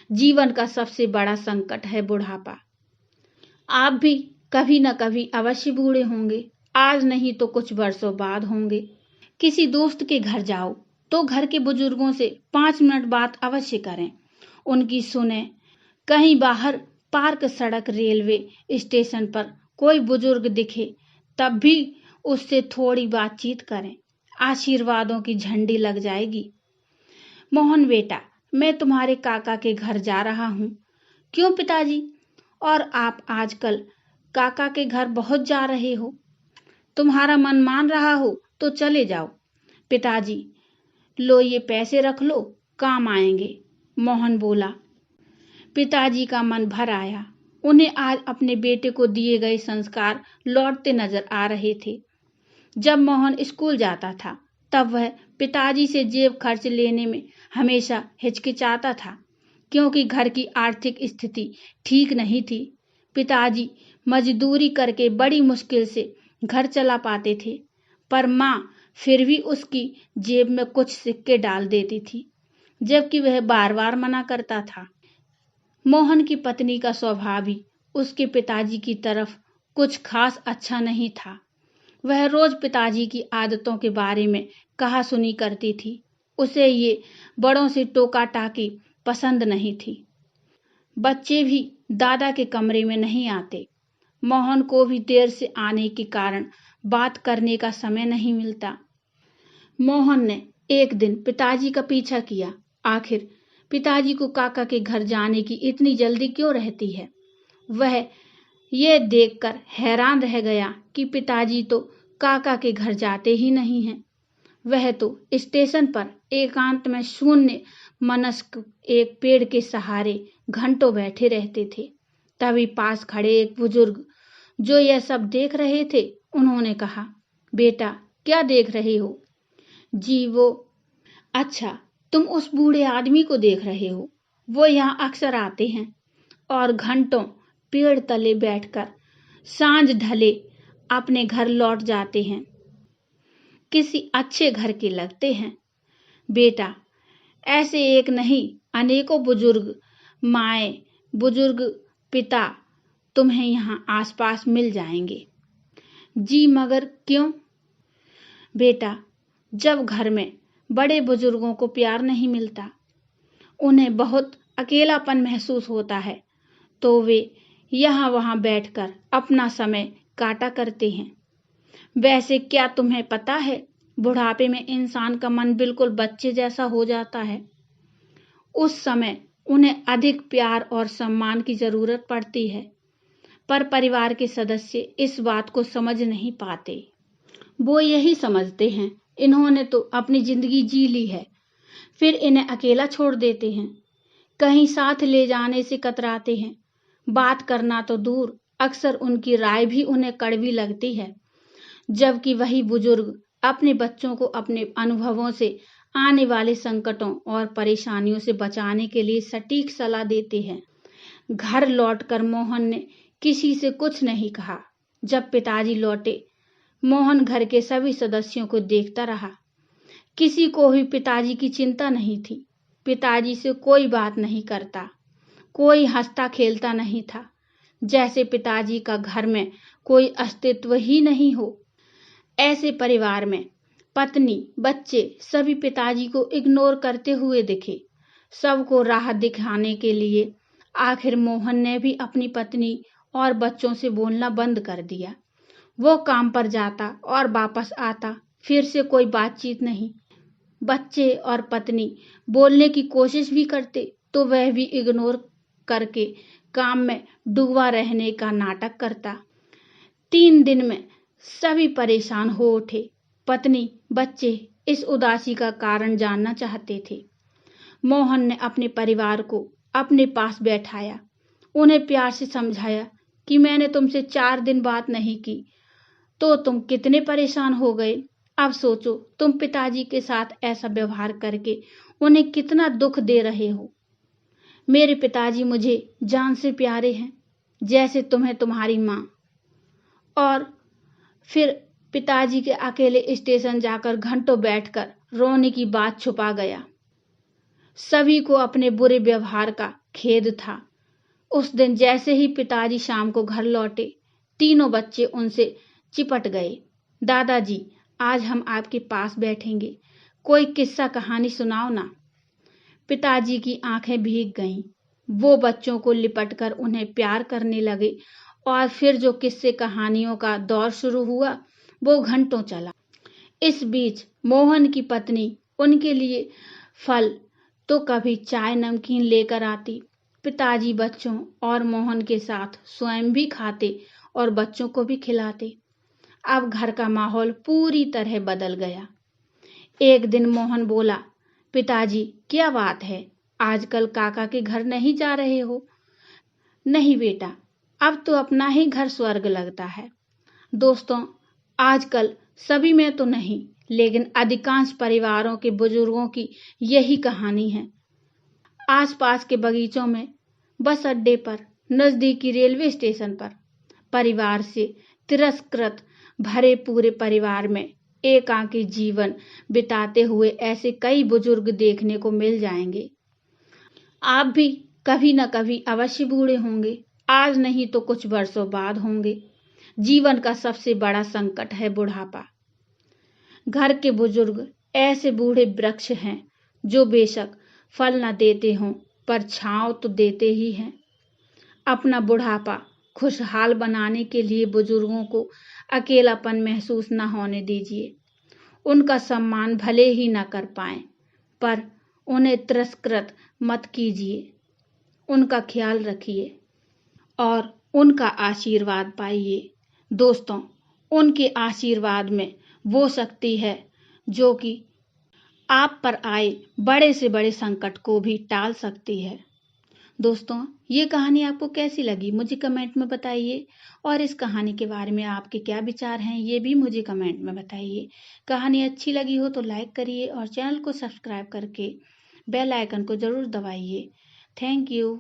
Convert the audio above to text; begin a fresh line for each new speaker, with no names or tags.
जीवन का सबसे बड़ा संकट है बुढ़ापा। आप भी कभी न कभी अवश्य बूढ़े होंगे, आज नहीं तो कुछ वर्षों बाद होंगे। किसी दोस्त के घर जाओ तो घर के बुजुर्गों से 5 मिनट बात अवश्य करें, उनकी सुने। कहीं बाहर पार्क, सड़क, रेलवे स्टेशन पर कोई बुजुर्ग दिखे तब भी उससे थोड़ी बातचीत करें, आशीर्वादों की झंडी लग जाएगी। मोहन बेटा, मैं तुम्हारे काका के घर जा रहा हूँ। क्यों पिताजी? और आप आजकल काका के घर बहुत जा रहे हो। तुम्हारा मन मान रहा हो तो चले जाओ। पिताजी, लो ये पैसे रख लो, काम आएंगे। मोहन बोला। पिताजी का मन भर आया। उन्हें आज अपने बेटे को दिए गए संस्कार लौटते नजर आ रहे थे। जब मोहन स्कूल जाता था तब वह पिताजी से जेब खर्च लेने में हमेशा हिचकिचाता था, क्योंकि घर की आर्थिक स्थिति ठीक नहीं थी। पिताजी मजदूरी करके बड़ी मुश्किल से घर चला पाते थे, पर माँ फिर भी उसकी जेब में कुछ सिक्के डाल देती थी, जबकि वह बार बार मना करता था। मोहन की पत्नी का स्वभाव भी उसके पिताजी की तरफ कुछ खास अच्छा नहीं था। वह रोज पिताजी की आदतों के बारे में कहा सुनी करती थी। उसे ये बड़ों से टोका टाकी पसंद नहीं थी। बच्चे भी दादा के कमरे में नहीं आते। मोहन को भी देर से आने के कारण बात करने का समय नहीं मिलता। मोहन ने एक दिन पिताजी का पीछा किया। आखिर पिताजी को काका के घर जाने की इतनी जल्दी क्यों रहती है? वह यह देखकर हैरान रह गया कि पिताजी तो काका के घर जाते ही नहीं हैं। वह तो स्टेशन पर एकांत में शून्य मनस्क एक पेड़ के सहारे घंटों बैठे रहते थे। तभी पास खड़े एक बुजुर्ग जो यह सब देख रहे थे, उन्होंने कहा, बेटा क्या देख रहे हो? जी वो। अच्छा, तुम उस बूढ़े आदमी को देख रहे हो? वो यहाँ अक्सर आते हैं और घंटों पेड़ तले बैठकर सांझ ढले अपने घर लौट जाते हैं। किसी अच्छे घर के लगते हैं। बेटा, ऐसे एक नहीं अनेकों बुजुर्ग माएं, बुजुर्ग पिता तुम्हें यहाँ आसपास मिल जाएंगे। जी मगर क्यों? बेटा, जब घर में बड़े बुजुर्गों को प्यार नहीं मिलता, उन्हें बहुत अकेलापन महसूस होता है, तो वे यहाँ वहाँ बैठकर अपना समय काटा करते हैं। वैसे क्या तुम्हें पता है, बुढ़ापे में इंसान का मन बिल्कुल बच्चे जैसा हो जाता है। उस समय उन्हें अधिक प्यार और सम्मान की जरूरत पड़ती है, पर परिवार के सदस्य इस बात को समझ नहीं पाते। वो यही समझते हैं इन्होंने तो अपनी जिंदगी जी ली है, फिर इन्हें अकेला छोड़ देते हैं। कहीं साथ ले जाने से कतराते हैं। बात करना तो दूर, अक्सर उनकी राय भी उन्हें कड़वी लगती है, जबकि वही बुजुर्ग अपने बच्चों को अपने अनुभवों से आने वाले संकटों और परेशानियों से बचाने के लिए सटीक सलाह देते हैं। घर लौटकर मोहन ने किसी से कुछ नहीं कहा। जब पिताजी लौटे, मोहन घर के सभी सदस्यों को देखता रहा। किसी को भी पिताजी की चिंता नहीं थी। पिताजी से कोई बात नहीं करता, कोई हंसता खेलता नहीं था, जैसे पिताजी का घर में कोई अस्तित्व ही नहीं हो। ऐसे परिवार में पत्नी, बच्चे सभी पिताजी को इग्नोर करते हुए दिखे। सबको राह दिखाने के लिए आखिर मोहन ने भी अपनी पत्नी और बच्चों से बोलना बंद कर दिया। वो काम पर जाता और वापस आता, फिर से कोई बातचीत नहीं। बच्चे और पत्नी बोलने की कोशिश भी करते तो वह भी इग्नोर करके काम में डूबा रहने का नाटक करता। 3 दिन में सभी परेशान हो उठे। पत्नी, बच्चे इस उदासी का कारण जानना चाहते थे। मोहन ने अपने परिवार को अपने पास बैठाया, उन्हें प्यार से समझाया कि मैंने तुमसे 4 दिन बात नहीं की तो तुम कितने परेशान हो गए। अब सोचो, तुम पिताजी के साथ ऐसा व्यवहार करके उन्हें कितना दुख दे रहे हो। मेरे पिताजी मुझे जान से प्यारे हैं, जैसे तुम्हें तुम्हारी माँ। और फिर पिताजी के अकेले स्टेशन जाकर घंटों बैठकर रोने की बात छुपा गया। सभी को अपने बुरे व्यवहार का खेद था। उस दिन जैसे ही पिताजी शाम को घर लौटे, तीनों बच्चे उनसे चिपट गए। दादाजी, आज हम आपके पास बैठेंगे, कोई किस्सा कहानी सुनाओ ना। पिताजी की आंखें भीग गईं। वो बच्चों को लिपटकर उन्हें प्यार करने लगे और फिर जो किस्से कहानियों का दौर शुरू हुआ वो घंटों चला। इस बीच मोहन की पत्नी उनके लिए फल तो कभी चाय नमकीन लेकर आती। पिताजी बच्चों और मोहन के साथ स्वयं भी खाते और बच्चों को भी खिलाते। अब घर का माहौल पूरी तरह बदल गया। एक दिन मोहन बोला, पिताजी क्या बात है, आजकल काका के घर नहीं जा रहे हो? नहीं बेटा, अब तो अपना ही घर स्वर्ग लगता है। दोस्तों, आजकल सभी में तो नहीं, लेकिन अधिकांश परिवारों के बुजुर्गों की यही कहानी है। आसपास के बगीचों में, बस अड्डे पर, नजदीकी रेलवे स्टेशन पर, परिवार से तिरस्कृत भरे पूरे परिवार में एकाकी जीवन बिताते हुए ऐसे कई बुजुर्ग देखने को मिल जाएंगे। आप भी कभी न कभी अवश्य बूढ़े होंगे, आज नहीं तो कुछ वर्षों बाद होंगे। जीवन का सबसे बड़ा संकट है बुढ़ापा। घर के बुजुर्ग ऐसे बूढ़े वृक्ष हैं जो बेशक फल न देते हों पर छांव तो देते ही हैं। अपना बुढ़ापा खुशहाल बनाने के लिए बुजुर्गों को अकेलापन महसूस न होने दीजिए। उनका सम्मान भले ही न कर पाएं, पर उन्हें तिरस्कृत मत कीजिए। उनका ख्याल रखिए और उनका आशीर्वाद पाइए। दोस्तों, उनके आशीर्वाद में वो शक्ति है जो कि आप पर आए बड़े से बड़े संकट को भी टाल सकती है। दोस्तों, ये कहानी आपको कैसी लगी मुझे कमेंट में बताइए और इस कहानी के बारे में आपके क्या विचार हैं ये भी मुझे कमेंट में बताइए। कहानी अच्छी लगी हो तो लाइक करिए और चैनल को सब्सक्राइब करके बेल आइकन को ज़रूर दबाइए। Thank you.